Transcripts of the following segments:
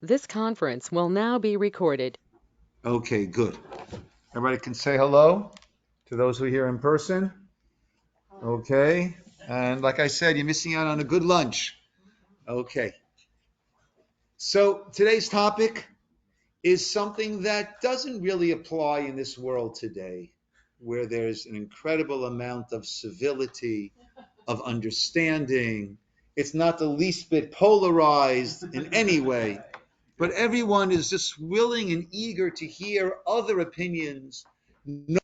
This conference will now be recorded. Okay, good. Everybody can say hello to those who are here in person. Okay. And like I said, you're missing out on a good lunch. Okay. So today's topic is something that doesn't really apply in this world today, where there's an incredible amount of civility, of understanding. It's not the least bit polarized in any way, but everyone is just willing and eager to hear other opinions. No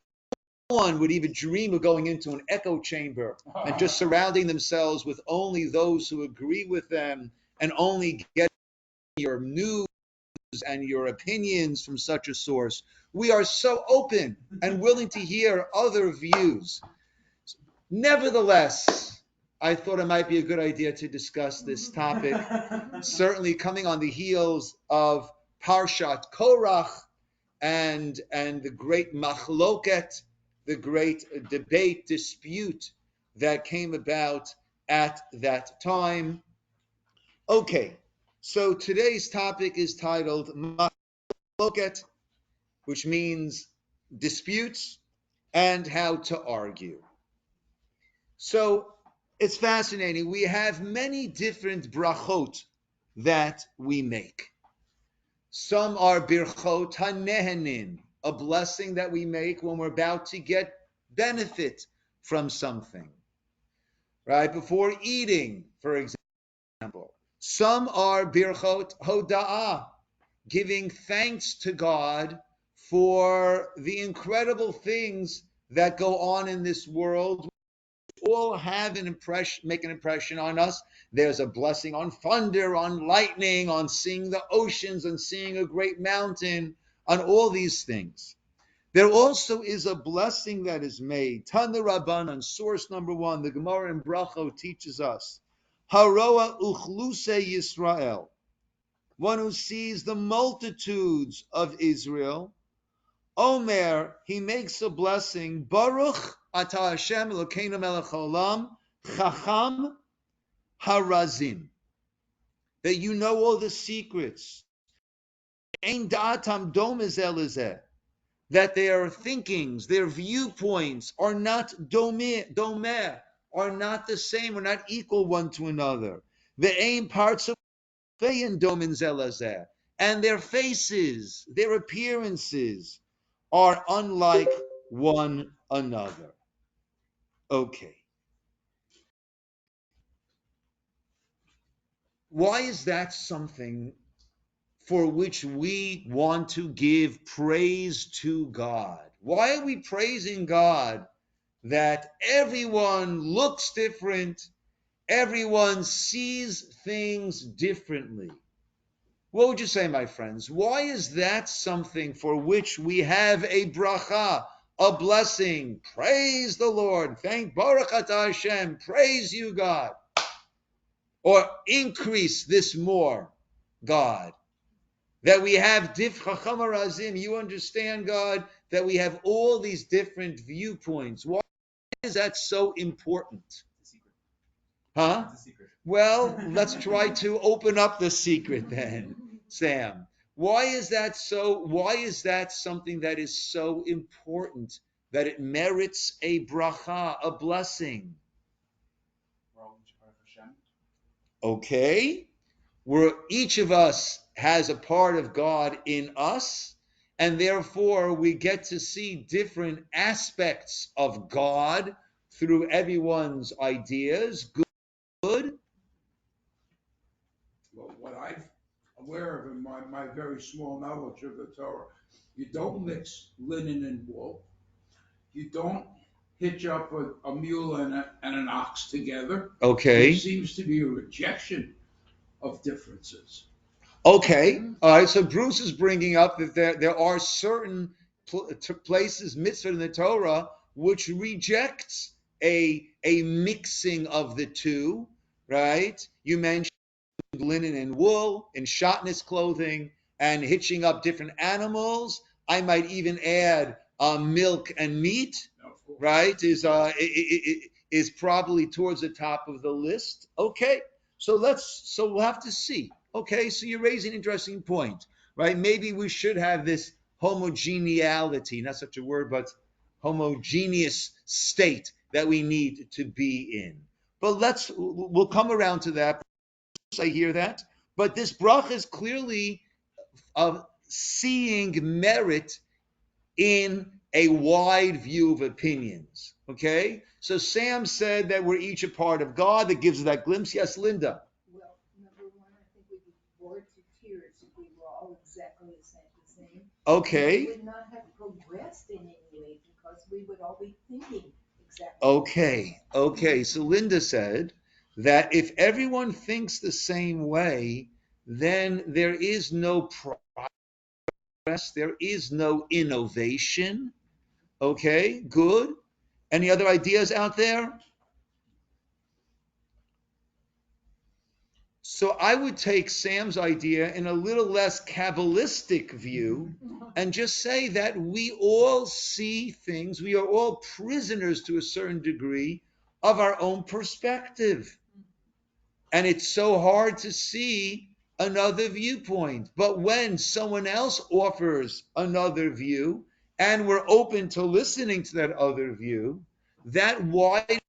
one would even dream of going into an echo chamber and just surrounding themselves with only those who agree with them and only get your news and your opinions from such a source. We are so open and willing to hear other views. Nevertheless, I thought it might be a good idea to discuss this topic, certainly coming on the heels of Parshat Korach and the great machloket, the great dispute that came about at that time. Okay, so today's topic is titled machloket, which means disputes and how to argue. So it's fascinating. We have many different brachot that we make. Some are birchot hanehenin, a blessing that we make when we're about to get benefit from something, right? Before eating, for example. Some are birchot hoda'ah, giving thanks to God for the incredible things that go on in this world. All have an impression, make an impression on us. There's a blessing on thunder, on lightning, on seeing the oceans, on seeing a great mountain, on all these things. There also is a blessing that is made. Tana Rabbanan, source number 1, the Gemara in Brachot teaches us, Haroa uchluse Yisroel, one who sees the multitudes of Israel. Omer, he makes a blessing, Baruch Ata Hashem Elokeinu melech haolam, Chacham Harazim, that you know all the secrets. Ein da'atam domez elizeh, that their thinkings, their viewpoints are not domeh, are not the same, are not equal one to another. Ve'ein parts of fein domin zelazeh, and their faces, their appearances are unlike one another. Okay. Why is that something for which we want to give praise to God? Why are we praising God that everyone looks different, everyone sees things differently? What would you say, my friends? Why is that something for which we have a bracha, a blessing? Praise the Lord. Thank Baruch Atah Hashem. Praise you, God. Or increase this more, God. That we have chacham harazim. You understand, God, that we have all these different viewpoints. Why is that so important? It's a secret. Huh? It's a secret. Well, let's try to open up the secret then, Sam. Why is that something that is so important that it merits a bracha, a blessing? Okay, where each of us has a part of God in us, and therefore we get to see different aspects of God through everyone's ideas. Good. Well, what I'm aware of in my very small knowledge of the Torah, you don't mix linen and wool. You don't hitch up a mule and an ox together. Okay. There seems to be a rejection of differences. Okay. All right. So Bruce is bringing up that there are certain places, mitzvah in the Torah, which rejects a mixing of the two, right? You mentioned linen and wool, and shatnez clothing, and hitching up different animals. I might even add milk and meat, right? Is probably towards the top of the list. Okay, so we'll have to see. Okay, so you raise an interesting point, right? Maybe we should have this homogeneity, not such a word, but homogeneous state that we need to be in. But we'll come around to that. I hear that. But this bracha is clearly of seeing merit in a wide view of opinions. Okay? So Sam said that we're each a part of God that gives us that glimpse. Yes, Linda. Well, number one, I think we'd be bored to tears if we were all exactly the same. Okay. We would not have progressed in any way because we would all be thinking exactly. Okay. So Linda said that if everyone thinks the same way, then there is no progress, there is no innovation. Okay, good. Any other ideas out there? So I would take Sam's idea in a little less Kabbalistic view and just say that we all see things, we are all prisoners to a certain degree of our own perspective. And it's so hard to see another viewpoint. But when someone else offers another view and we're open to listening to that other view, that widens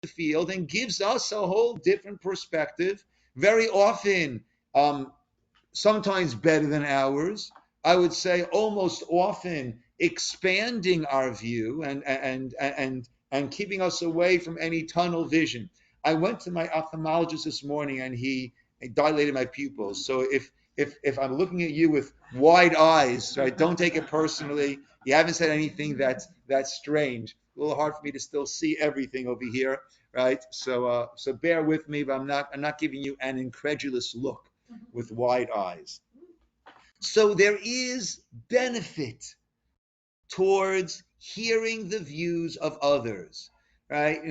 the field and gives us a whole different perspective, very often sometimes better than ours. I would say almost often expanding our view and keeping us away from any tunnel vision. I went to my ophthalmologist this morning and he dilated my pupils. So if I'm looking at you with wide eyes, right, don't take it personally. You haven't said anything that's strange. A little hard for me to still see everything over here, right? So bear with me, but I'm not giving you an incredulous look with wide eyes. So there is benefit towards hearing the views of others, right?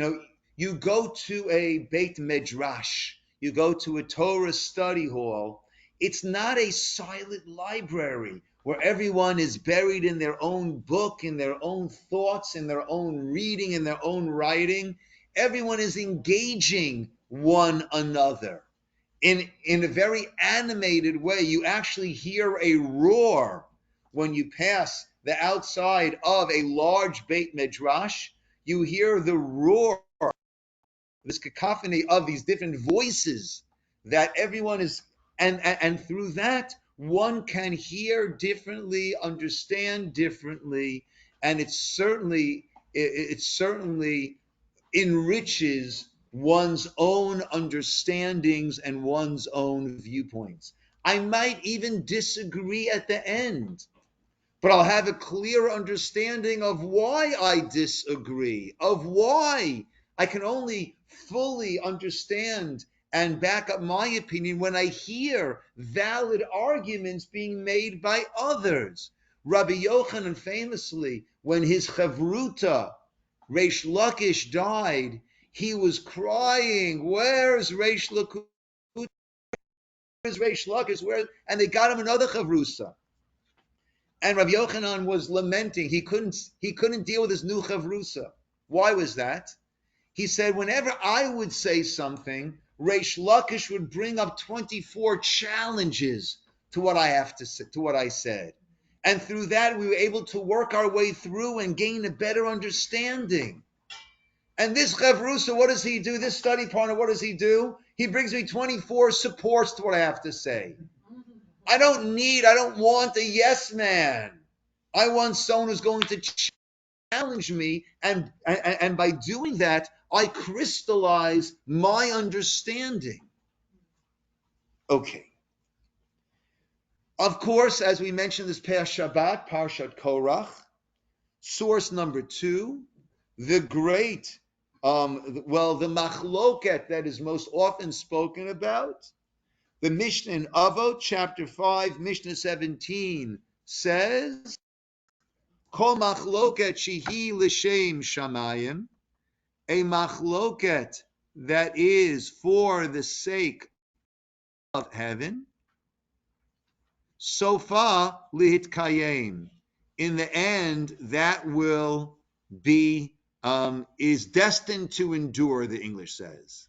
You go to a Beit Midrash, you go to a Torah study hall. It's not a silent library where everyone is buried in their own book, in their own thoughts, in their own reading, in their own writing. Everyone is engaging one another in a very animated way. You actually hear a roar when you pass the outside of a large Beit Midrash. You hear the roar, this cacophony of these different voices that everyone is, and through that one can hear differently, understand differently, and it certainly enriches one's own understandings and one's own viewpoints. I might even disagree at the end, but I'll have a clear understanding of why I disagree, of why I can only fully understand and back up my opinion when I hear valid arguments being made by others. Rabbi Yochanan famously, when his chavruta, Reish Lakish, died, he was crying, where's Reish Lakish? Where's Reish Lakish? And they got him another chavrusa. And Rabbi Yochanan was lamenting. He couldn't deal with his new chavrusa. Why was that? He said, whenever I would say something, Reish Lakish would bring up 24 challenges to what I have to say, to what I said. And through that, we were able to work our way through and gain a better understanding. And this chavrusa, what does he do? This study partner, what does he do? He brings me 24 supports to what I have to say. I don't want a yes man. I want someone who's going to challenge me, and by doing that, I crystallize my understanding. Okay. Of course, as we mentioned this past Shabbat, Parshat Korach, source number 2, the great, the machloket that is most often spoken about. The Mishnah in Avot, chapter 5, Mishnah 17, says, Kol machloket shehi l'shem shamayim, a machloket that is for the sake of heaven, sofa lihitkayim. In the end, that will be, is destined to endure, the English says.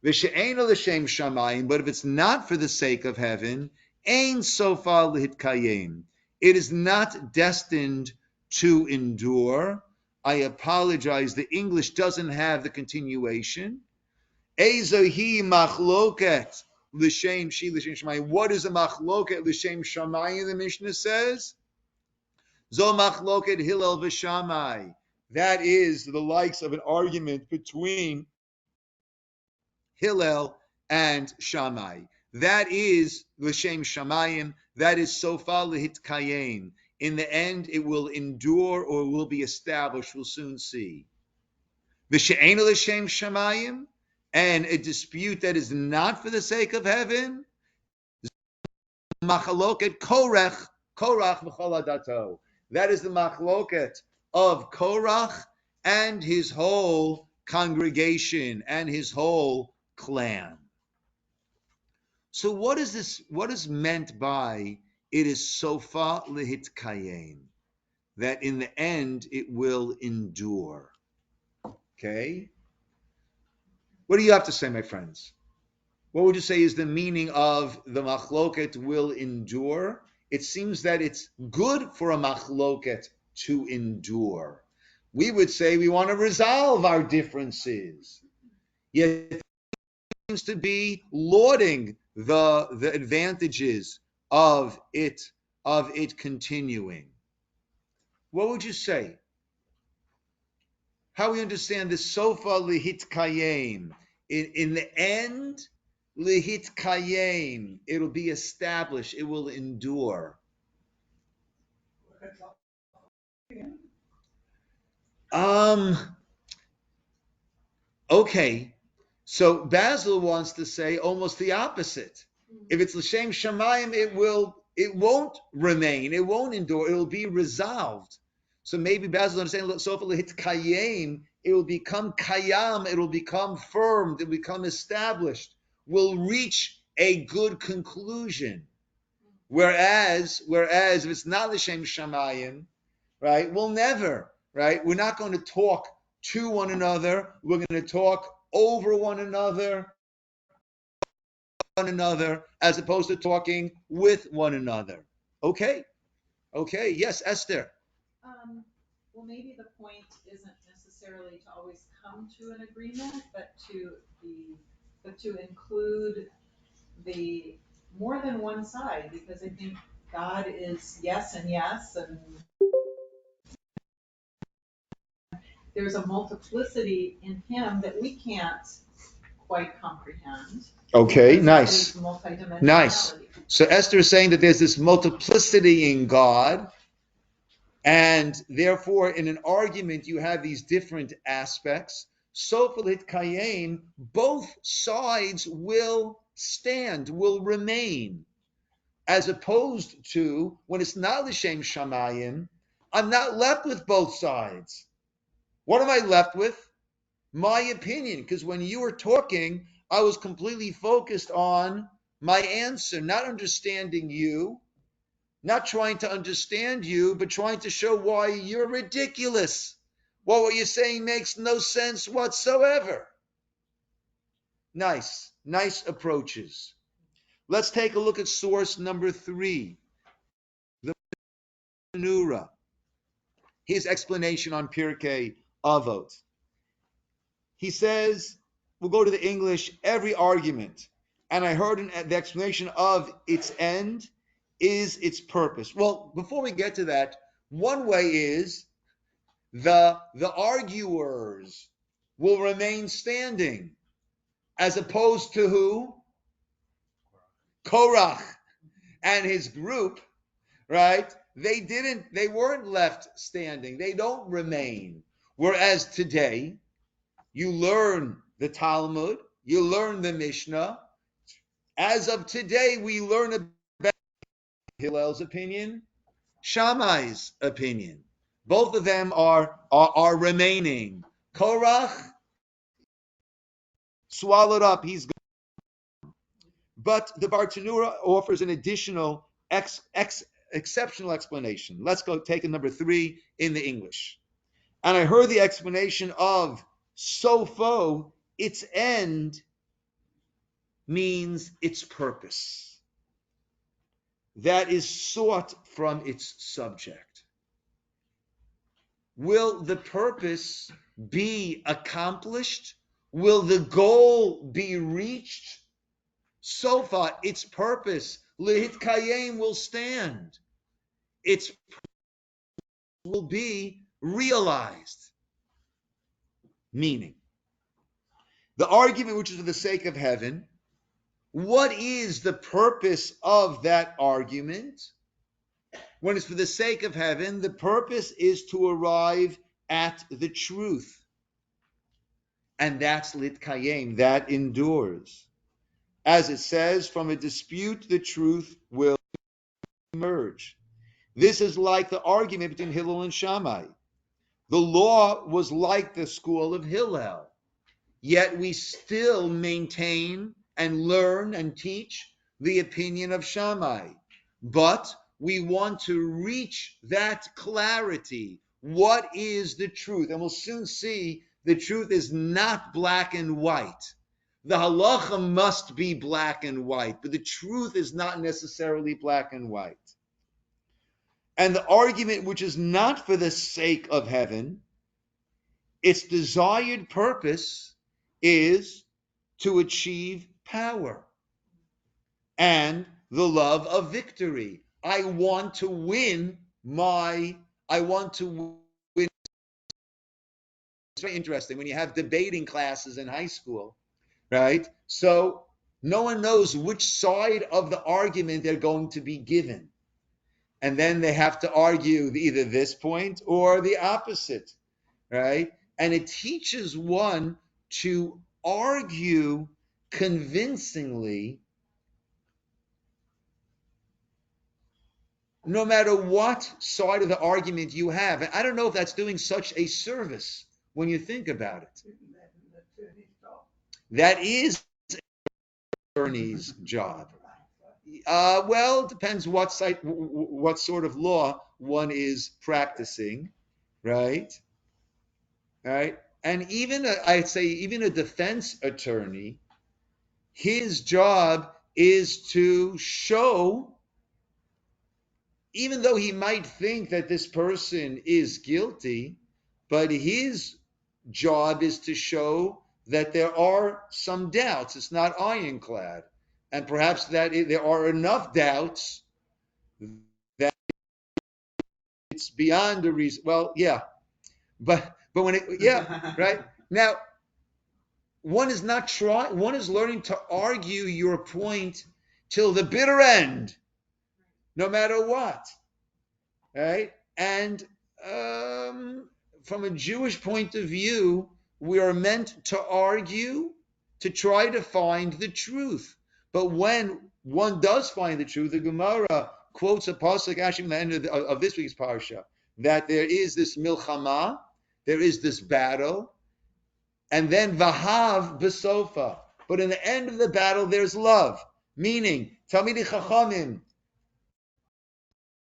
V'she'ena l'shem shamayim, but if it's not for the sake of heaven, ein sofa l'hitkayim. It is not destined to endure. I apologize, the English doesn't have the continuation. Ezohi machloket l'shem shi l'shem shamayim. What is a machloket l'shem shamayim, the Mishnah says? Zo machloket Hillel v'Shamai. That is the likes of an argument between Hillel and Shammai. That is l'shem shamayim. That is sofa l'hitkayim. In the end, it will endure or will be established. We'll soon see. V'she'ena l'shem shamayim, and a dispute that is not for the sake of heaven. Machaloket korach v'chol adato. That is the machloket of Korach and his whole congregation and his whole clan. So what is this? What is meant by it is sofa lehitkayim? That in the end it will endure. Okay? What do you have to say, my friends? What would you say is the meaning of the machloket will endure? It seems that it's good for a machloket to endure. We would say we want to resolve our differences. Yet it seems to be lauding the advantages of it continuing. What would you say? How we understand the sofa lehitkayim? In the end, lehitkayim, it'll be established, it will endure. Okay, so Basil wants to say almost the opposite. If it's l'shem shamayim, it won't remain, it won't endure, it will be resolved. So maybe Basil understands sofa lehitkayim, it will become kayam, it will become firm, it will become established, will reach a good conclusion. Whereas if it's not l'shem shamayim, right, we'll never, right? We're not going to talk to one another. We're going to talk over one another, as opposed to talking with one another. Okay. Yes, Esther. Well, maybe the point isn't necessarily to always come to an agreement, but to include the more than one side, because I think God is yes and yes, and there's a multiplicity in him that we can't quite comprehend. Okay, nice. Multidimensionality. Nice. So Esther is saying that there's this multiplicity in God, and therefore in an argument you have these different aspects. Sofa litkayim, both sides will stand, will remain, as opposed to when it's not l'shem shamayim, I'm not left with both sides. What am I left with? My opinion, because when you were talking, I was completely focused on my answer, not understanding you, not trying to understand you, but trying to show why you're ridiculous. Well, what you're saying makes no sense whatsoever. Nice approaches. Let's take a look at source number 3, the Nura. His explanation on Pirkei Avot. He says, we'll go to the English, every argument, and I heard the explanation of its end is its purpose. Well, before we get to that, one way is the arguers will remain standing, as opposed to who? Korach and his group, right? They weren't left standing. They don't remain. Whereas today, you learn the Talmud, you learn the Mishnah. As of today, we learn about Hillel's opinion, Shammai's opinion. Both of them are remaining. Korach swallowed up, he's gone. But the Bartanura offers an additional exceptional explanation. Let's go take a number 3 in the English. And I heard the explanation of Sofo, its end means its purpose that is sought from its subject. Will the purpose be accomplished? Will the goal be reached? So far, its purpose, lihitkayem, will stand. Its will be realized. Meaning, the argument which is for the sake of heaven, what is the purpose of that argument? When it's for the sake of heaven, the purpose is to arrive at the truth. And that's litkayem, that endures. As it says, from a dispute, the truth will emerge. This is like the argument between Hillel and Shammai. The law was like the school of Hillel, yet we still maintain and learn and teach the opinion of Shammai. But we want to reach that clarity. What is the truth? And we'll soon see the truth is not black and white. The halacha must be black and white, but the truth is not necessarily black and white. And the argument which is not for the sake of heaven, its desired purpose is to achieve power and the love of victory. I want to win. It's very interesting when you have debating classes in high school, right? So no one knows which side of the argument they're going to be given. And then they have to argue either this point or the opposite, right? And it teaches one to argue convincingly, no matter what side of the argument you have. And I don't know if that's doing such a service when you think about it. That is an attorney's job. Well, it depends what sort of law one is practicing, right? Right? And I'd say even a defense attorney, his job is to show, even though he might think that this person is guilty, but his job is to show that there are some doubts. It's not ironclad. And perhaps that there are enough doubts that it's beyond a reason. Well, yeah. But when right? Now, one is learning to argue your point till the bitter end, no matter what, right? And from a Jewish point of view, we are meant to argue to try to find the truth. But when one does find the truth, the Gemara quotes a pasuk actually from the end of this week's parsha, that there is this milchama, there is this battle, and then vahav besofa. But in the end of the battle, there's love. Meaning, Talmidei Chachamim,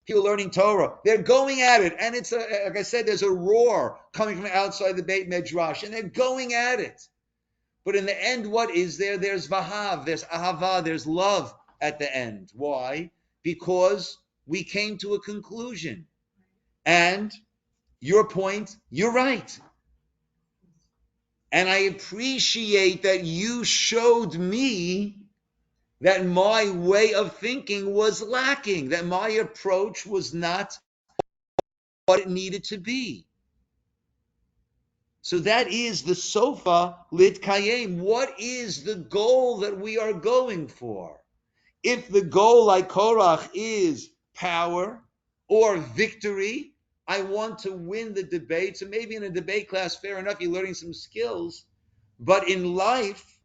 people learning Torah, they're going at it. And it's, like I said, there's a roar coming from outside the Beit Midrash, and they're going at it. But in the end, what is there? There's vahav, there's ahava, there's love at the end. Why? Because we came to a conclusion. And your point, you're right. And I appreciate that you showed me that my way of thinking was lacking, that my approach was not what it needed to be. So that is the sofa lit kayem. What is the goal that we are going for? If the goal, like Korach, is power or victory, I want to win the debate. So maybe in a debate class, fair enough, you're learning some skills. But in life,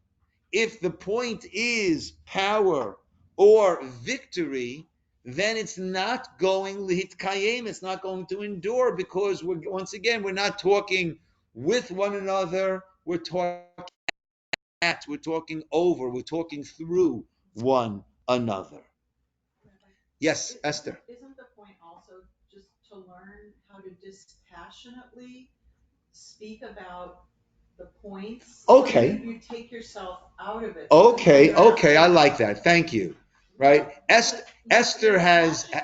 if the point is power or victory, then it's not going lihitkayem, it's not going to endure, because we're not talking with one another, we're talking over, we're talking through one another. Yes, Esther. Isn't the point also just to learn how to dispassionately speak about the points. Okay. You take yourself out of it. Okay, I like that. Thank you. Right? Esther has to the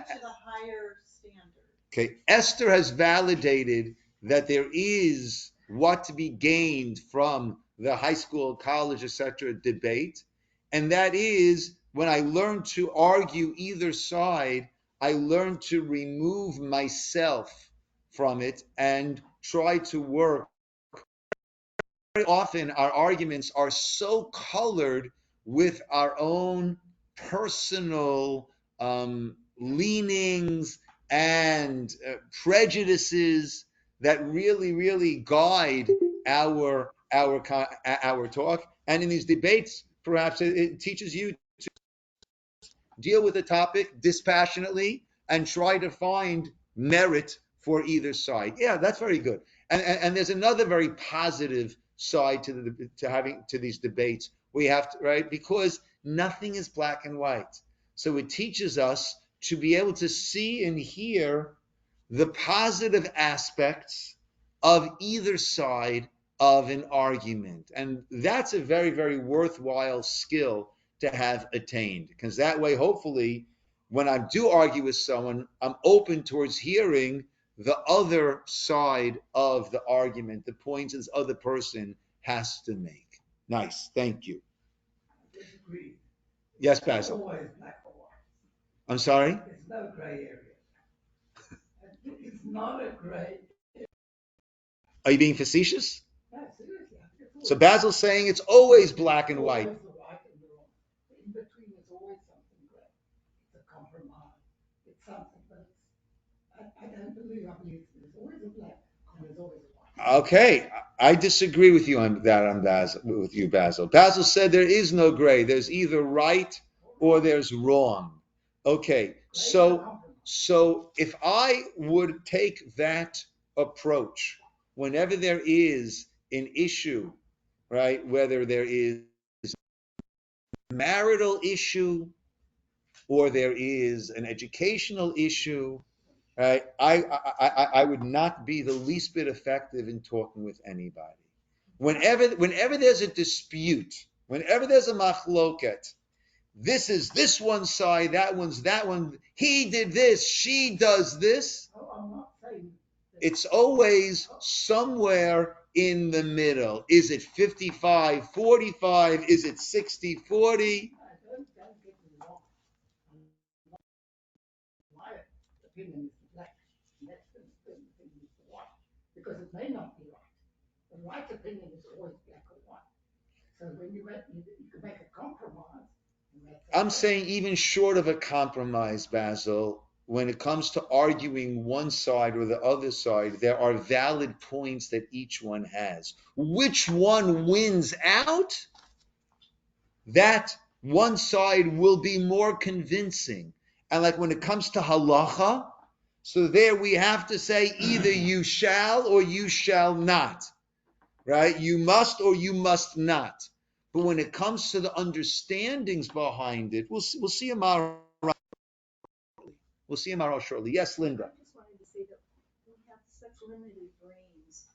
higher standard. Okay, Esther has validated that there is what to be gained from the high school, college, etc. debate, and that is when I learn to argue either side, I learn to remove myself from it and try to work. Very often, our arguments are so colored with our own personal leanings and prejudices that really guide our talk. And in these debates, perhaps it teaches you to deal with the topic dispassionately and try to find merit for either side. Yeah, that's very good. And there's another very positive side to these debates. We have to, right, because nothing is black and white. So it teaches us to be able to see and hear the positive aspects of either side of an argument. And that's a very worthwhile skill to have attained, because that way, hopefully, when I do argue with someone, I'm open towards hearing the other side of the argument, the points this other person has to make. Nice, thank you. I disagree. Yes, It's Basil. always black or white. I'm sorry? There's no gray area. It's not a gray. Are you being facetious? No, seriously. So Basil's saying it's always black and white. Always the right and the wrong. In between is always something gray. It's a compromise. It's something, but I believe there's always a black and there's always a white. Okay, I disagree with you on that, Basil. Basil said there is no gray. There's either right or there's wrong. Okay, so if I would take that approach whenever there is an issue, right, whether there is a marital issue or there is an educational issue, right, I would not be the least bit effective in talking with anybody. Whenever there's a dispute, whenever there's a machloket, this is this one side, that one's that one, he did this, she does this. I'm not saying It's always somewhere in the middle. Is it 55-45? Is it 60-40? don't get me wrong. My opinion is the black. Next opinion is the white. Because it may not be right. The right opinion is always black or white. So when you can make a compromise. I'm saying even short of a compromise, Basil, when it comes to arguing one side or the other side, there are valid points that each one has. Which one wins out? That one side will be more convincing. And like when it comes to halacha, so there we have to say either you shall or you shall not, right? You must or you must not. But when it comes to the understandings behind it, we'll see tomorrow. We'll see tomorrow shortly. Yes, Linda. I just wanted to say that we have such limited brains.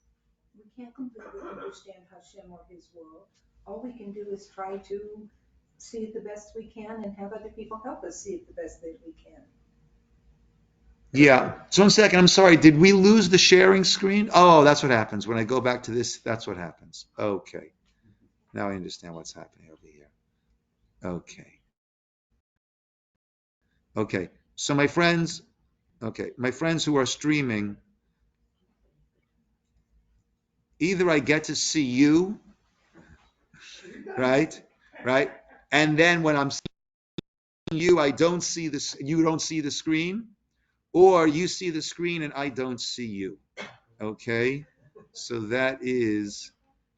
We can't completely understand Hashem or His world. All we can do is try to see it the best we can and have other people help us see it the best that we can. Yeah. So 1 second. I'm sorry. Did we lose the sharing screen? Oh, that's what happens. When I go back to this, that's what happens. Okay. Now I understand what's happening over here. Okay. Okay. So my friends who are streaming, either I get to see you, right? And then when I'm seeing you, I don't see this, you don't see the screen, or you see the screen and I don't see you. Okay? So that is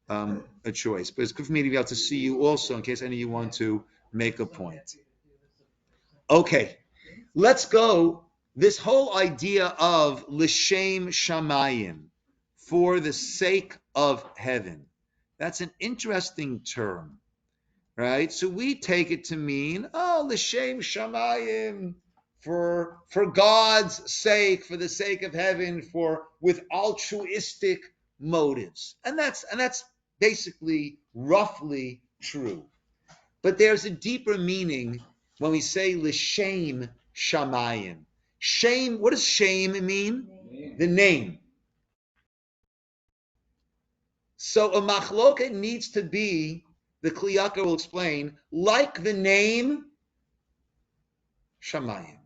a choice. But it's good for me to be able to see you also in case any of you want to make a point. Okay. Let's go. This whole idea of l'shem shamayim, for the sake of heaven. That's an interesting term, right? So we take it to mean, l'shem shamayim, for God's sake, for the sake of heaven, with altruistic motives. And that's basically roughly true. But there's a deeper meaning when we say l'shem shamayim. Shame, what does shame mean? Name. The name. So a machloket needs to be, the Kli Yakar will explain, like the name shamayim.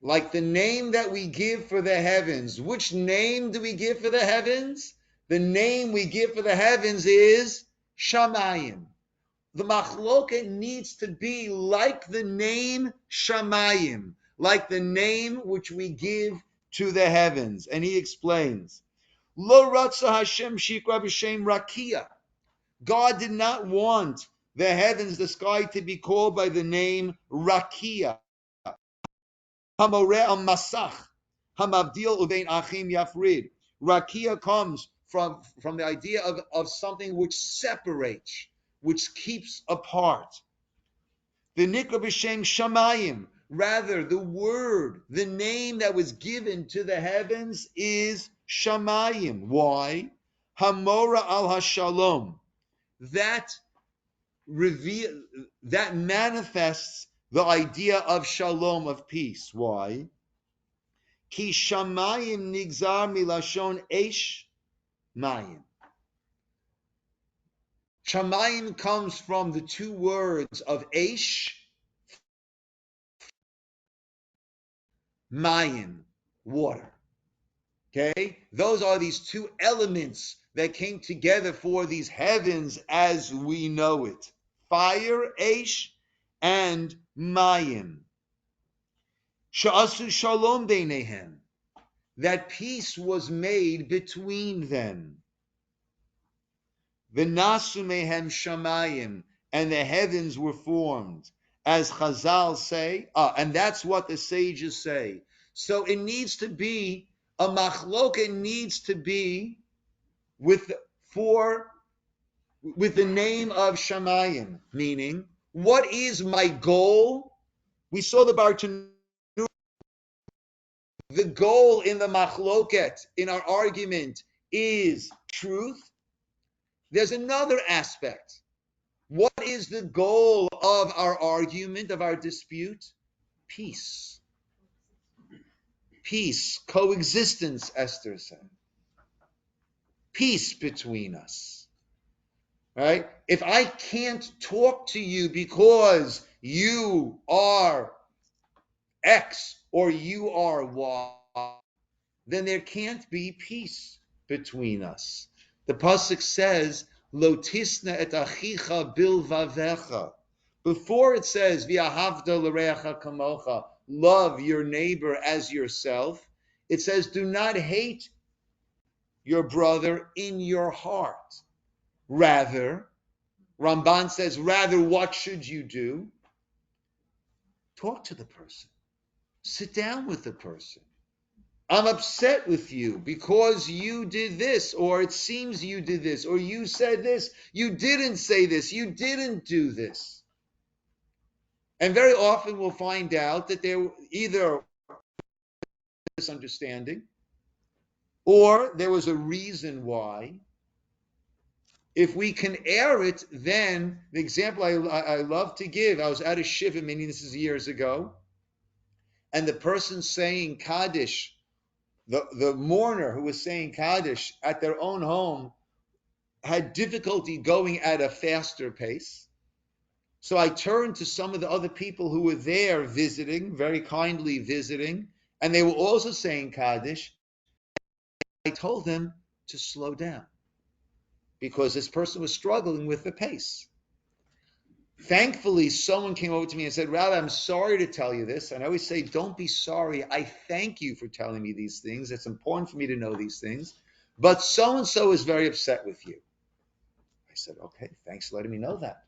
Like the name that we give for the heavens. Which name do we give for the heavens? The name we give for the heavens is shamayim. The machloket needs to be like the name shamayim, like the name which we give to the heavens. And he explains, Lo ratza Hashem shikra b'shem rakia. God did not want the heavens, the sky, to be called by the name rakia. Hamoreh al masach, hamavdil uvein achim yafrid. Rakia comes from the idea of something which separates, which keeps apart. The nikra b'shem shamayim, rather the word, the name that was given to the heavens is shamayim. Why? Hamora al hashalom. That manifests the idea of shalom, of peace. Why? Ki shamayim nigzar milashon esh mayim. Shamayim comes from the two words of esh, mayim, water. Okay? Those are these two elements that came together for these heavens as we know it. Fire, esh, and mayim. Sha'asu shalom beinehem. That peace was made between them. V'nasu mehem shamayim. And the heavens were formed. As Chazal say, and that's what the sages say. So it needs to be, a machloket needs to be with the name of shamayim, meaning, what is my goal? We saw the Bartanura. The goal in the machloket, in our argument, is truth. There's another aspect. What is the goal of our argument, of our dispute? Peace. Peace, coexistence, Esther said. Peace between us. Right? If I can't talk to you because you are X or you are Y, then there can't be peace between us. The pasuk says, "Lo tisna et achicha bilvavecha." Before it says, "V'ahavda l'reacha kamocha," love your neighbor as yourself. It says, "Do not hate your brother in your heart." Rather, Ramban says, rather, what should you do? Talk to the person. Sit down with the person. I'm upset with you because you did this, or it seems you did this, or you said this, you didn't say this, you didn't do this. And very often we'll find out that there either misunderstanding or there was a reason why. If we can air it, then the example I love to give, I was at a shiva, meaning this is years ago, and the person saying Kaddish, the mourner who was saying Kaddish at their own home had difficulty going at a faster pace. So I turned to some of the other people who were there visiting, very kindly visiting, and they were also saying Kaddish. I told them to slow down because this person was struggling with the pace. Thankfully, someone came over to me and said, Rabbi, I'm sorry to tell you this. And I always say, don't be sorry. I thank you for telling me these things. It's important for me to know these things. But so-and-so is very upset with you. I said, okay, thanks for letting me know that.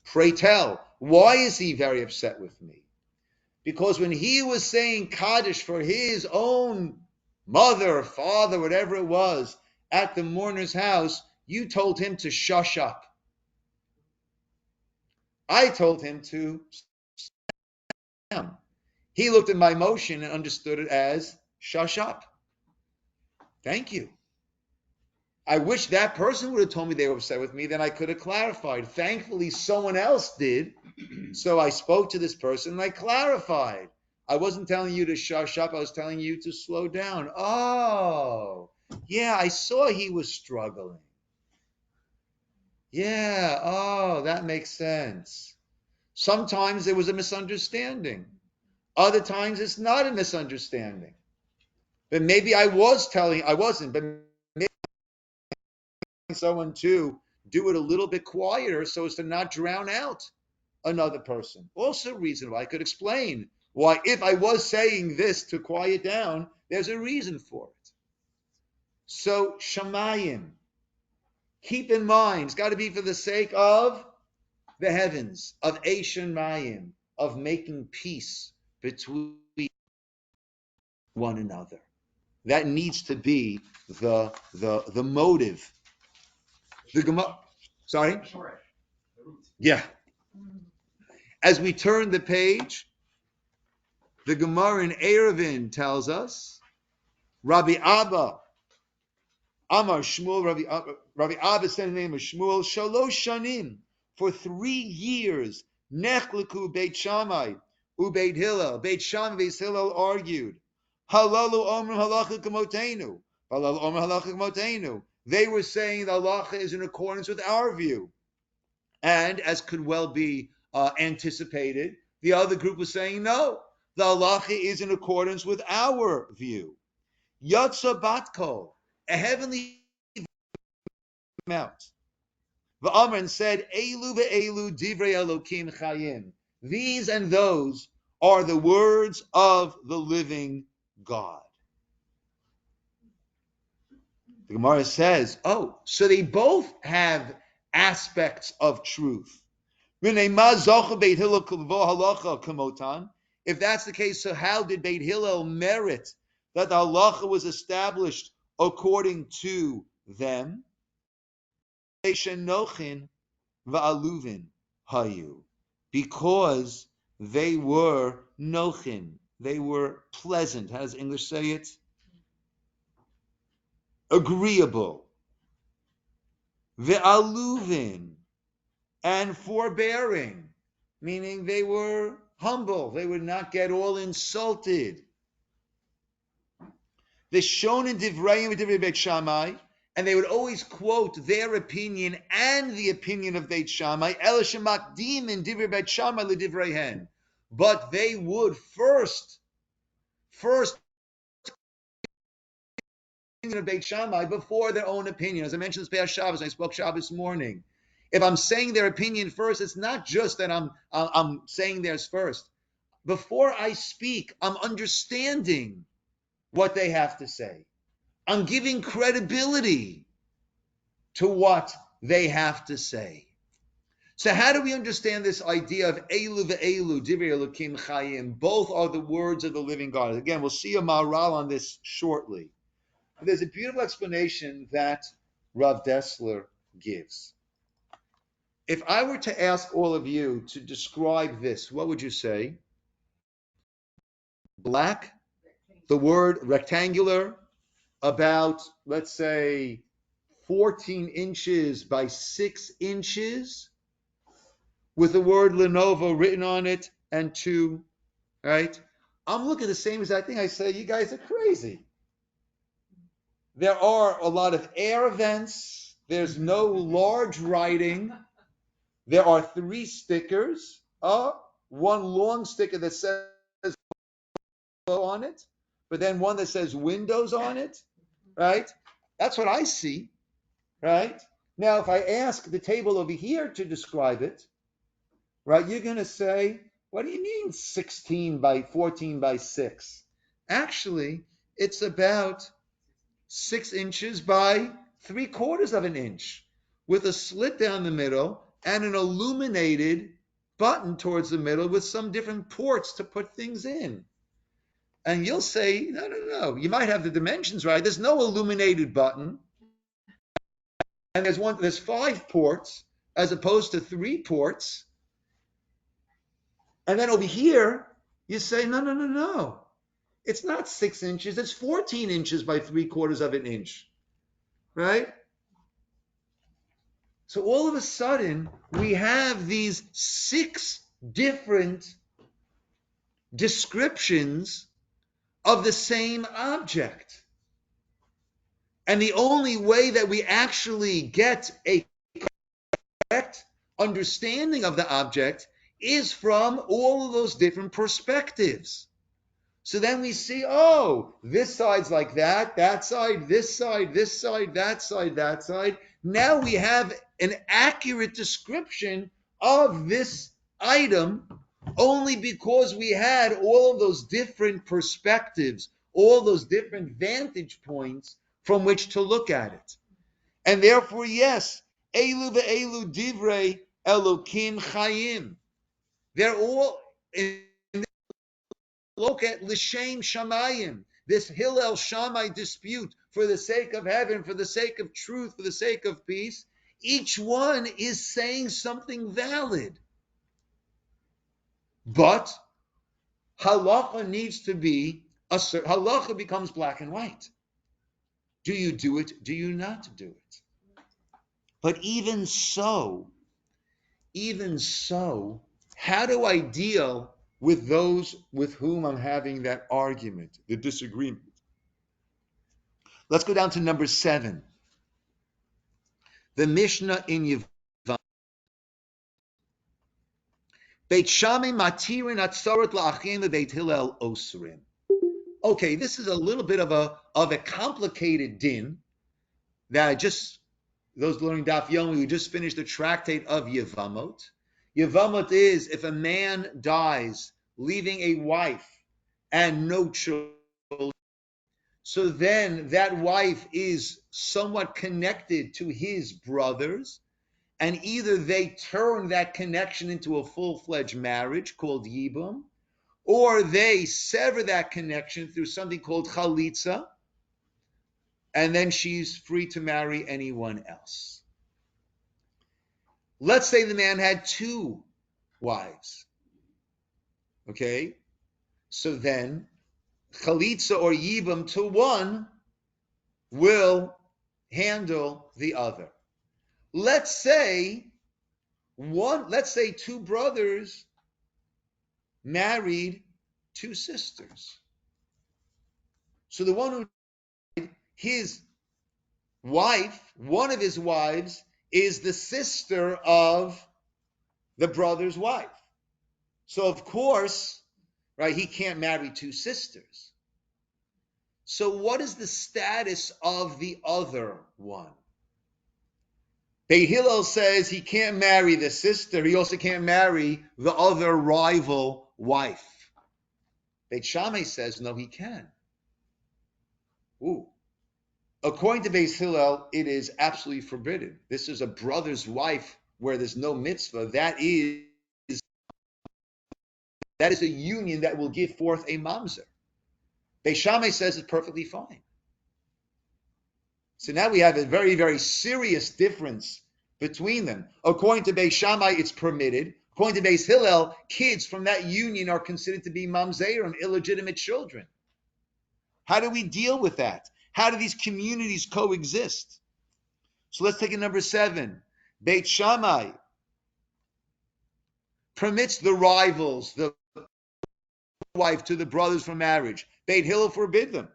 Pray tell, why is he very upset with me? Because when he was saying Kaddish for his own mother, father, whatever it was, at the mourner's house, you told him to shush up. I told him to sit down. He looked at my motion and understood it as shush up. Thank you. I wish that person would have told me they were upset with me, then I could have clarified. Thankfully, someone else did. So I spoke to this person and I clarified. I wasn't telling you to shush up. I was telling you to slow down. Oh, yeah, I saw he was struggling. Yeah, oh, that makes sense. Sometimes there was a misunderstanding. Other times it's not a misunderstanding. But maybe I wasn't, but maybe someone to do it a little bit quieter so as to not drown out another person. Also reasonable. I could explain why, if I was saying this to quiet down, there's a reason for it. So, Shamayim, keep in mind, it's got to be for the sake of the heavens, of Eishen Mayim, of making peace between one another. That needs to be the motive. The Gemara, sorry? Yeah. As we turn the page, the Gemara in Irvine tells us, Rabbi Abba, Amar Shmuel, Rabbi Abba said in the name of Shmuel, Shalosh Shanim, for 3 years, Nechleku Beit Shammai, Ubeit Hillel, Beit Shammai, Beit Hillel argued, Halalu Omer Halacha Kamotenu, Halalu Omer Halacha Kamotenu. They were saying the halacha is in accordance with our view. And as could well be anticipated, the other group was saying, no, the halacha is in accordance with our view. Yatsa Batko, a heavenly mount. V'amr said, Elu ve'elu divrei Elokim chayim. These and those are the words of the living God. The Gemara says, oh, so they both have aspects of truth. If that's the case, so how did Beit Hillel merit that the halacha was established according to them? Because they were nochin, they were pleasant. How does English say it? Agreeable. Ve'aluvin, and forbearing, meaning they were humble. They would not get all insulted. The shonin divrayim v'divrei Beit Shammai, and they would always quote their opinion and the opinion of Beit Shammai. El shemakdim in divrei Beit Shammai l'divreihen, but they would first opinion of Beit Shammai before their own opinion. As I mentioned this past Shabbos, I spoke Shabbos morning. If I'm saying their opinion first, it's not just that I'm saying theirs first. Before I speak, I'm understanding what they have to say. I'm giving credibility to what they have to say. So how do we understand this idea of Elu ve'elu, Divrei Elokim Chayim? Both are the words of the living God. Again, we'll see a Maharal on this shortly. But there's a beautiful explanation that Rav Dessler gives. If I were to ask all of you to describe this, what would you say? Black, the word rectangular, about, let's say, 14 inches by 6 inches, with the word Lenovo written on it, and 2, right? I'm looking at the same exact thing. I say, you guys are crazy. There are a lot of air vents. There's no large writing. There are 3 stickers. One long sticker that says on it, but then one that says Windows on it, right? That's what I see, right? Now, if I ask the table over here to describe it, right, you're going to say, what do you mean 16 by 14 by 6? Actually, it's about 6 inches by 3/4 of an inch, with a slit down the middle and an illuminated button towards the middle with some different ports to put things in. And you'll say, no. You might have the dimensions right. There's no illuminated button. And there's 5 ports as opposed to 3 ports. And then over here, you say, no. It's not 6 inches. It's 14 inches by 3/4 of an inch. Right? So all of a sudden, we have these 6 different descriptions of the same object. And the only way that we actually get a correct understanding of the object is from all of those different perspectives. So then we see, oh, this side's like that side, this side, this side, that side, that side. Now we have an accurate description of this item only because we had all of those different perspectives, all those different vantage points from which to look at it. And therefore, yes, Elu ve'elu divrei Elokim chayim. They're all in look at L'Shem Shamayim, this Hillel Shammai dispute for the sake of heaven, for the sake of truth, for the sake of peace. Each one is saying something valid. But halacha needs to be, halacha becomes black and white. Do you do it? Do you not do it? But even so, how do I deal with those with whom I'm having that argument, the disagreement? Let's go down to number 7. The Mishnah in Yisroel. Beit Shammai matirin atzarat la'achim Beit Hillel osrim. Okay, this is a little bit of a complicated din that those learning Daf Yomi, we just finished the tractate of Yevamot. Yevamot is if a man dies leaving a wife and no children, so then that wife is somewhat connected to his brothers, and either they turn that connection into a full-fledged marriage called Yibum, or they sever that connection through something called Chalitza, and then she's free to marry anyone else. Let's say the man had 2 wives. Okay? So then, Chalitza or Yibum to one will handle the other. Let's say 2 brothers married 2 sisters. So the one who his wife, one of his wives, is the sister of the brother's wife. So of course, right, he can't marry 2 sisters. So what is the status of the other one? Beit Hillel says he can't marry the sister. He also can't marry the other rival wife. Beit Shammai says, no, he can. Ooh. According to Beit Hillel, it is absolutely forbidden. This is a brother's wife where there's no mitzvah. That is a union that will give forth a mamzer. Beit Shammai says it's perfectly fine. So now we have a very, very serious difference between them. According to Beit Shammai, it's permitted. According to Beit Hillel, kids from that union are considered to be mamzerim, illegitimate children. How do we deal with that? How do these communities coexist? So let's take it number 7. Beit Shammai permits the rivals, the wife to the brothers for marriage. Beit Hillel forbid them.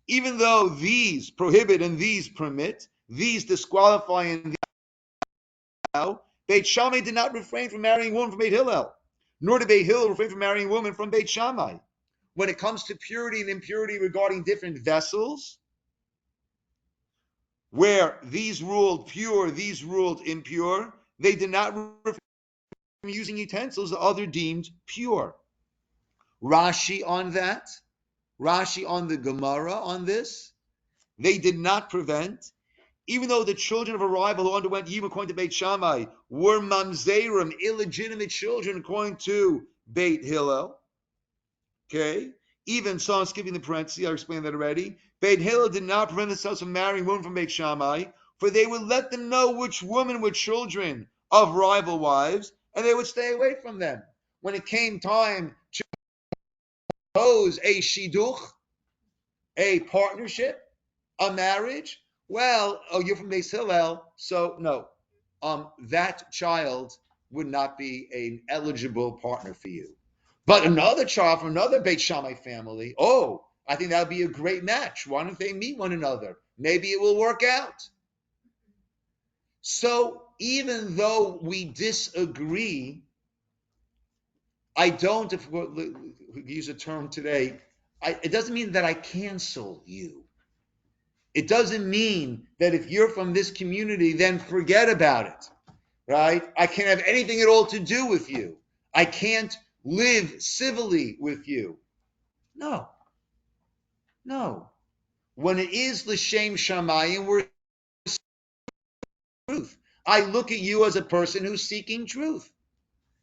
Even though these prohibit and these permit, these disqualify and these allow, Beit Shammai did not refrain from marrying a woman from Beit Hillel, nor did Beit Hillel refrain from marrying a woman from Beit Shammai. When it comes to purity and impurity regarding different vessels, where these ruled pure, these ruled impure, they did not refrain from using utensils the other deemed pure. Rashi on that, Rashi on the Gemara on this, they did not prevent, even though the children of a rival who underwent Yibum according to Beit Shammai were mamzerim, illegitimate children according to Beit Hillel. Okay? Even so, I'm skipping the parentheses, I explained that already. Beit Hillel did not prevent themselves from marrying women from Beit Shammai, for they would let them know which women were children of rival wives, and they would stay away from them. When it came time to propose a shidduch, a partnership, a marriage, well, oh, you're from Beit Hillel, so no. that child would not be an eligible partner for you. But another child from another Beit Shammai family, oh, I think that would be a great match. Why don't they meet one another? Maybe it will work out. So even though we disagree, I don't, if we use a term today, it doesn't mean that I cancel you. It doesn't mean that if you're from this community, then forget about it, right? I can't have anything at all to do with you. I can't live civilly with you. No. When it is l'shem shamayim, we're truth. I look at you as a person who's seeking truth.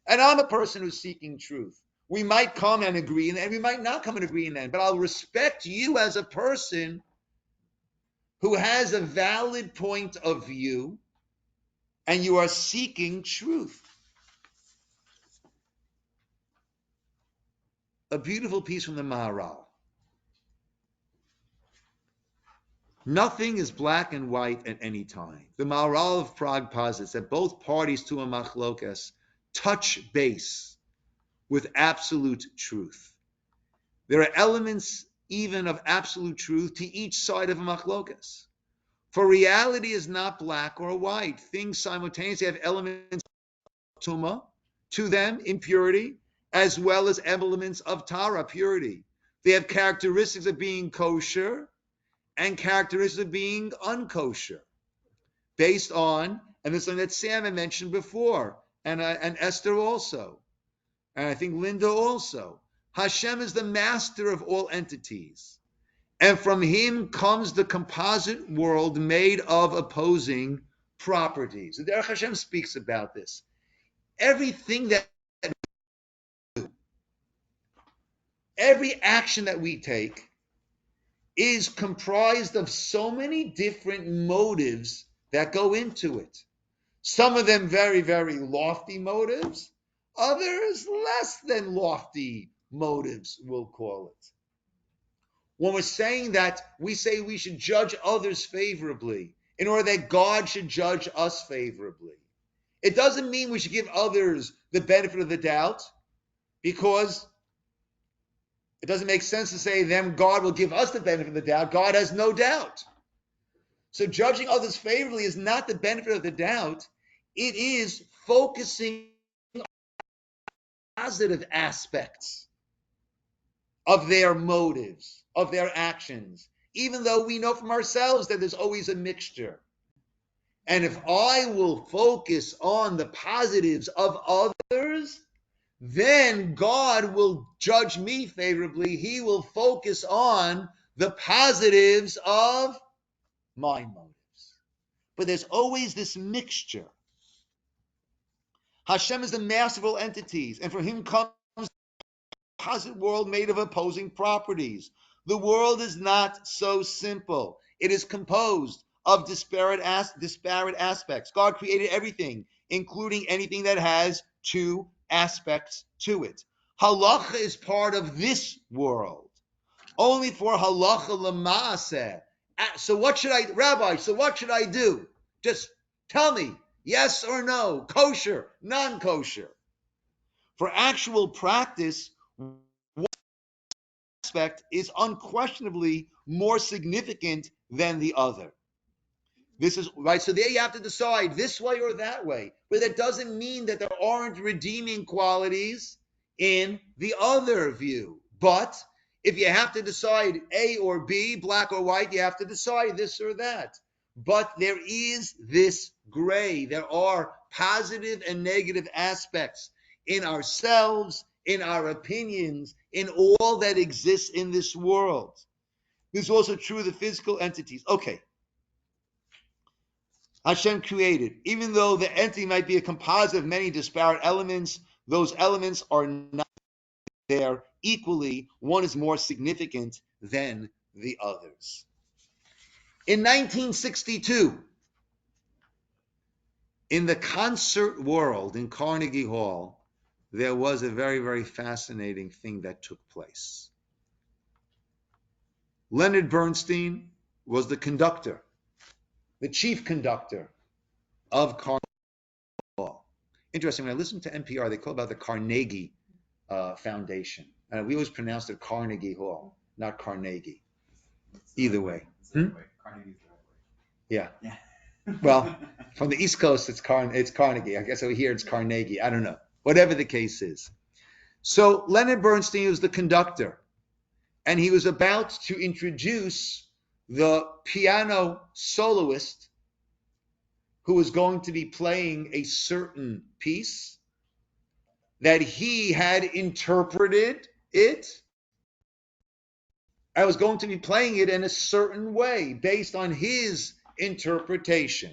And I'm a person who's seeking truth. We might come and agree, and we might not come and agree in that, but I'll respect you as a person who has a valid point of view, and you are seeking truth. A beautiful piece from the Maharal. Nothing is black and white at any time. The Maharal of Prague posits that both parties to a machlokas touch base with absolute truth. There are elements even of absolute truth to each side of a machlokas. For reality is not black or white. Things simultaneously have elements of tuma, to them, impurity, as well as elements of tara, purity. They have characteristics of being kosher and characteristics of being unkosher, based on, and this is something that Sam had mentioned before, and Esther also, and I think Linda also. Hashem is the master of all entities. And from him comes the composite world made of opposing properties. The Derech Hashem speaks about this. Everything that we do, every action that we take is comprised of so many different motives that go into it. Some of them very, very lofty motives, others less than lofty motives, we'll call it. When we're saying that, we say we should judge others favorably in order that God should judge us favorably. It doesn't mean we should give others the benefit of the doubt, because it doesn't make sense to say then God will give us the benefit of the doubt. God has no doubt. So judging others favorably is not the benefit of the doubt. It is focusing on positive aspects of their motives, of their actions, even though we know from ourselves that there's always a mixture. And if I will focus on the positives of others, then God will judge me favorably. He will focus on the positives of my motives. But there's always this mixture. Hashem is the master of all entities, and from him comes composite world made of opposing properties. The world is not so simple. It is composed of disparate aspects. God created everything, including anything that has two aspects to it. Halacha is part of this world. Only for halacha l'maaseh. So what should I, Rabbi, so what should I do? Just tell me, yes or no, kosher, non-kosher. For actual practice, one aspect is unquestionably more significant than the other. This is right. So there you have to decide this way or that way. But that doesn't mean that there aren't redeeming qualities in the other view. But if you have to decide A or B, black or white, you have to decide this or that. But there is this gray. There are positive and negative aspects in ourselves, in our opinions, in all that exists in this world. This is also true of the physical entities. Okay. Hashem created. Even though the entity might be a composite of many disparate elements, those elements are not there equally. One is more significant than the others. In 1962, in the concert world in Carnegie Hall, there was a very, very fascinating thing that took place. Leonard Bernstein was the conductor, the chief conductor of Carnegie. Interesting, when I listen to NPR, they call about the Carnegie Foundation. We always pronounce it Carnegie Hall, not Carnegie. Either way. Carnegie's the right way. Yeah. Yeah. Well, from the East Coast, it's Carnegie. I guess over here it's Carnegie. I don't know. Whatever the case is. So Leonard Bernstein was the conductor, and he was about to introduce the piano soloist who was going to be playing a certain piece that he had interpreted it. I was going to be playing it in a certain way based on his interpretation.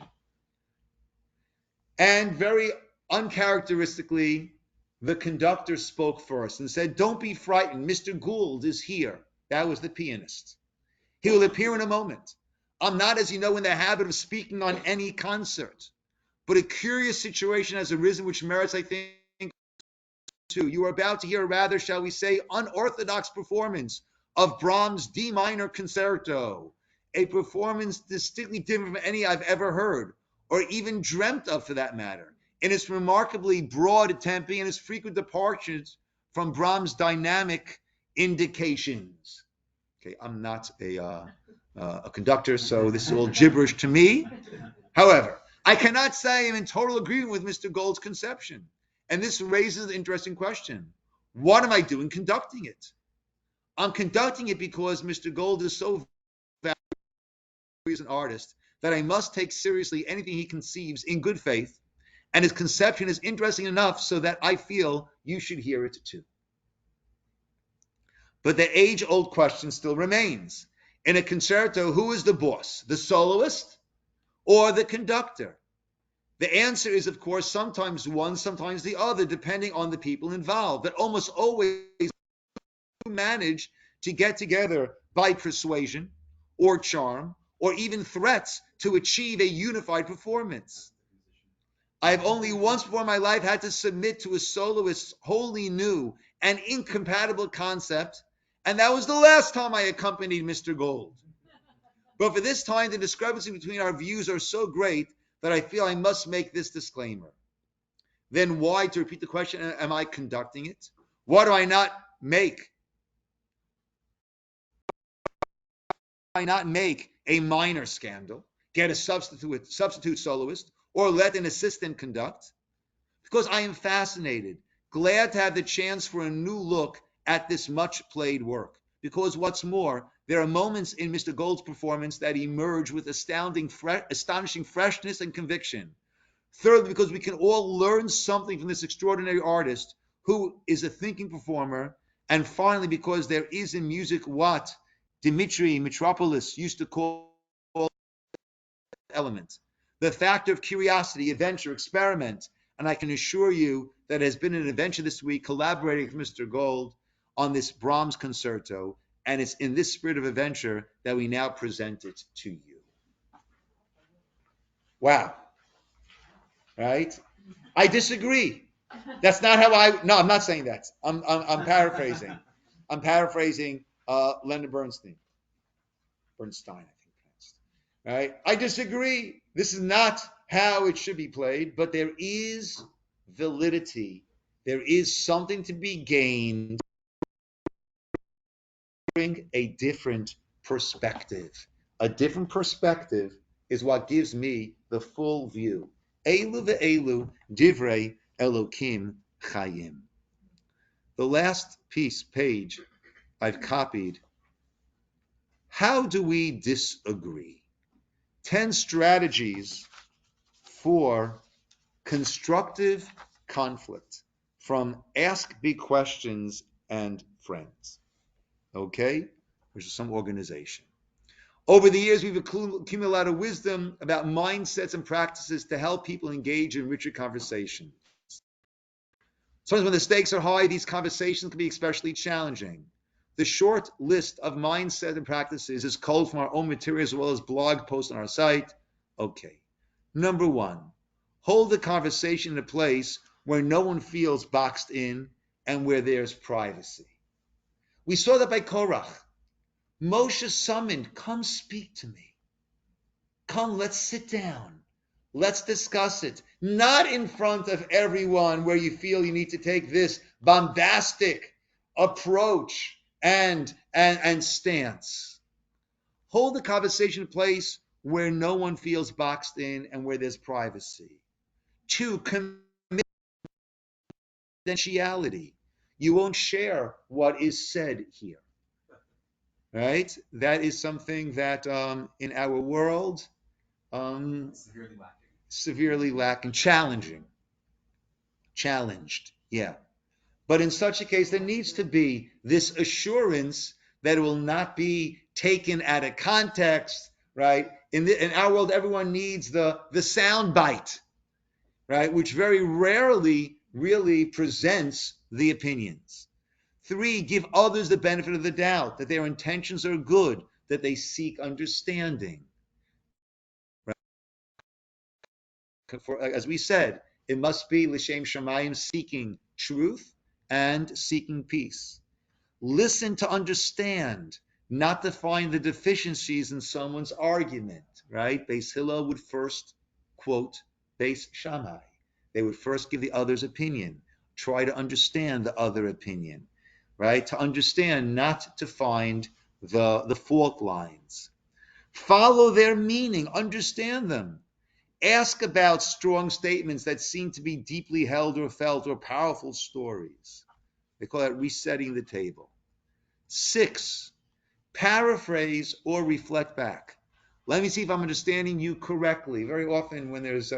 And very uncharacteristically, the conductor spoke first and said, "Don't be frightened. Mr. Gould is here." That was the pianist. "He will appear in a moment. I'm not, as you know, in the habit of speaking on any concert, but a curious situation has arisen which merits, I think, to. You are about to hear a rather, shall we say, unorthodox performance of Brahms' D minor concerto, a performance distinctly different from any I've ever heard, or even dreamt of for that matter, in its remarkably broad tempi and its frequent departures from Brahms' dynamic indications." Okay, I'm not a conductor, so this is all gibberish to me. However, I cannot say I'm in total agreement with Mr. Gould's conception. And this raises an interesting question. What am I doing conducting it? I'm conducting it because Mr. Gould is so valuable as an artist that I must take seriously anything he conceives in good faith, and his conception is interesting enough so that I feel you should hear it too. But the age-old question still remains. In a concerto, who is the boss? The soloist or the conductor? The answer is, of course, sometimes one, sometimes the other, depending on the people involved. But almost always manage to get together by persuasion or charm or even threats to achieve a unified performance. I have only once before in my life had to submit to a soloist's wholly new and incompatible concept, and that was the last time I accompanied Mr. Gould. But for this time, the discrepancy between our views are so great that I feel I must make this disclaimer. Then why, to repeat the question, am I conducting it? Why do I not make a minor scandal, get a substitute soloist, or let an assistant conduct? Because I am fascinated, glad to have the chance for a new look at this much played work. Because what's more, there are moments in Mr. Gould's performance that emerge with astonishing freshness and conviction. Thirdly, because we can all learn something from this extraordinary artist who is a thinking performer. And finally, because there is in music what Dimitri Mitropoulos used to call element, the factor of curiosity, adventure, experiment. And I can assure you that it has been an adventure this week collaborating with Mr. Gould on this Brahms concerto, and it's in this spirit of adventure that we now present it to you. Wow. Right? I disagree. That's not how I'm not saying that. I'm paraphrasing. I'm paraphrasing Leonard Bernstein, I think pronounced. Right? I disagree. This is not how it should be played, but there is validity. There is something to be gained. Bring a different perspective. A different perspective is what gives me the full view. Elu ve'elu divrei Elokim chayim. The last page I've copied. How do we disagree? 10 strategies for constructive conflict from Ask Big Questions and Friends. Okay? Which is some organization. Over the years, we've accumulated a lot of wisdom about mindsets and practices to help people engage in richer conversation. Sometimes when the stakes are high, these conversations can be especially challenging. The short list of mindset and practices is culled from our own material as well as blog posts on our site. Okay. Number 1, hold the conversation in a place where no one feels boxed in and where there's privacy. We saw that by Korach. Moshe summoned, come speak to me. Come, let's sit down. Let's discuss it. Not in front of everyone where you feel you need to take this bombastic approach and stance. Hold the conversation in a place where no one feels boxed in and where there's privacy. 2, confidentiality. You won't share what is said here. Right? That is something that in our world, severely lacking, challenged, yeah. But in such a case, there needs to be this assurance that it will not be taken out of context, right? In our world, everyone needs the sound bite, right? Which very rarely really presents the opinions. 3, give others the benefit of the doubt, that their intentions are good, that they seek understanding. As we said, it must be l'shem shamayim, seeking truth and seeking peace. Listen to understand, not to find the deficiencies in someone's argument, right? Beis Hillel would first quote Beis Shammai. They would first give the other's opinion, try to understand the other opinion, right? To understand, not to find the fault lines. Follow their meaning, understand them. Ask about strong statements that seem to be deeply held or felt, or powerful stories. They call that resetting the table. 6, paraphrase or reflect back. Let me see if I'm understanding you correctly. Very often when there's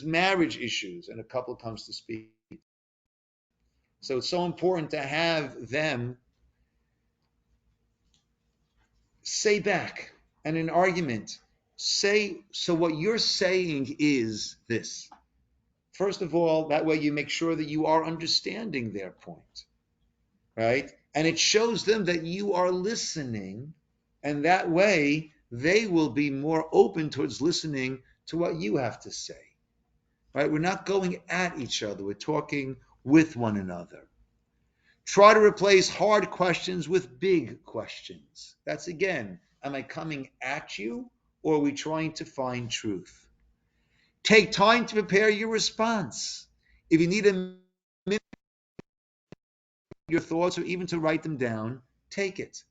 marriage issues and a couple comes to speak, so it's so important to have them say back, and in an argument, say, so what you're saying is this. First of all, that way you make sure that you are understanding their point, right? And it shows them that you are listening, and that way they will be more open towards listening to what you have to say, right? We're not going at each other. We're talking with one another. Try to replace hard questions with big questions. That's again, am I coming at you, or are we trying to find truth? Take time to prepare your response. If you need a minute, your thoughts, or even to write them down, take it,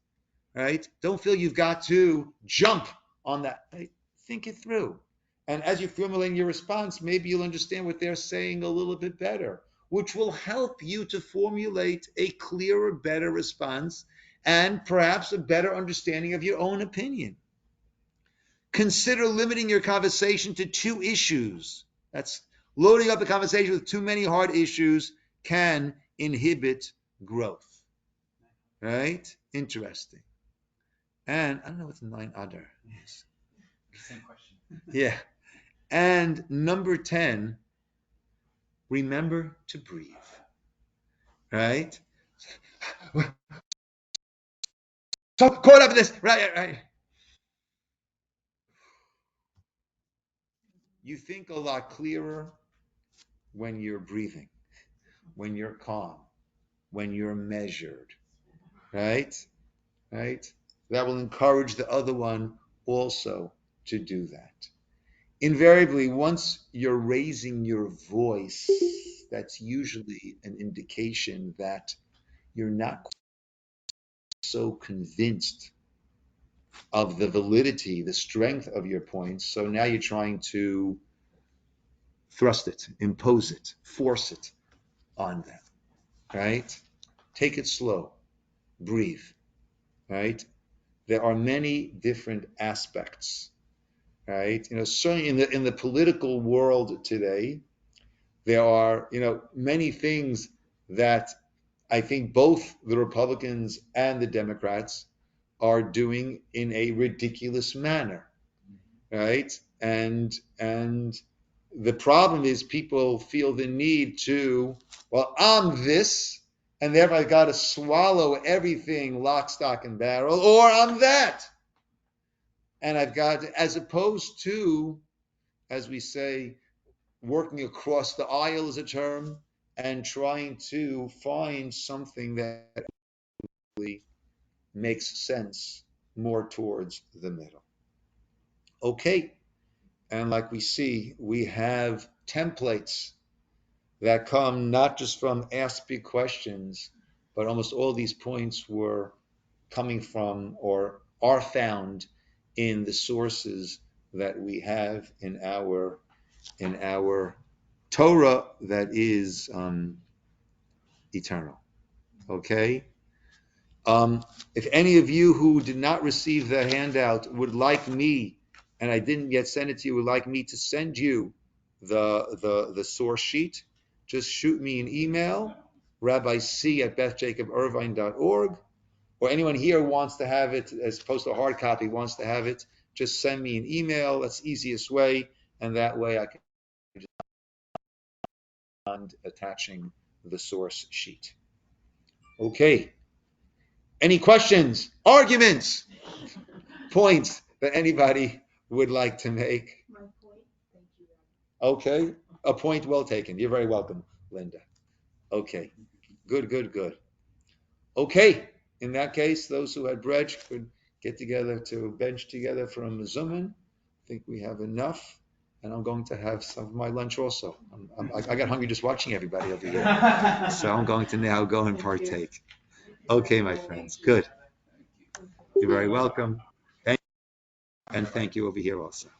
right? Don't feel you've got to jump on that. Right? Think it through. And as you're formulating your response, maybe you'll understand what they're saying a little bit better, which will help you to formulate a clearer, better response, and perhaps a better understanding of your own opinion. Consider limiting your conversation to 2 issues. That's loading up the conversation with too many hard issues can inhibit growth. Right? Interesting. And I don't know what the 9 other is. Same question. Yeah. And number 10, remember to breathe. Right? So caught up in this. Right. You think a lot clearer when you're breathing, when you're calm, when you're measured. Right? That will encourage the other one also to do that. Invariably, once you're raising your voice, that's usually an indication that you're not so convinced of the validity, the strength of your points. So now you're trying to thrust it, impose it, force it on them, right? Take it slow, breathe, right? There are many different aspects, right? Certainly in the political world today, there are, many things that I think both the Republicans and the Democrats are doing in a ridiculous manner, right? And the problem is people feel the need to, well, I'm this, and therefore I got to swallow everything lock, stock, and barrel, or I'm that. And I've got to, as opposed to, as we say, working across the aisle is a term, and trying to find something that really makes sense more towards the middle. Okay, And like we see, we have templates that come not just from Ask Big Questions, but almost all these points were coming from or are found in the sources that we have in our Torah that is eternal. Okay? If any of you who did not receive the handout would like me, and I didn't yet send it to you, would like me to send you the source sheet, just shoot me an email, rabbic@bethjacobirvine.org, or anyone here wants to have it, as opposed to a hard copy, wants to have it, just send me an email. That's the easiest way, and that way I can just attaching the source sheet. Okay. Any questions, arguments, points that anybody would like to make? My point, thank you. Okay, a point well taken. You're very welcome, Linda. Okay, good. Okay, in that case, those who had bread could get together to bench together for a mezumin. I think we have enough, and I'm going to have some of my lunch also. I got hungry just watching everybody over here, so I'm going to now go and partake. Okay, my friends, good. You're very welcome. And thank you over here also.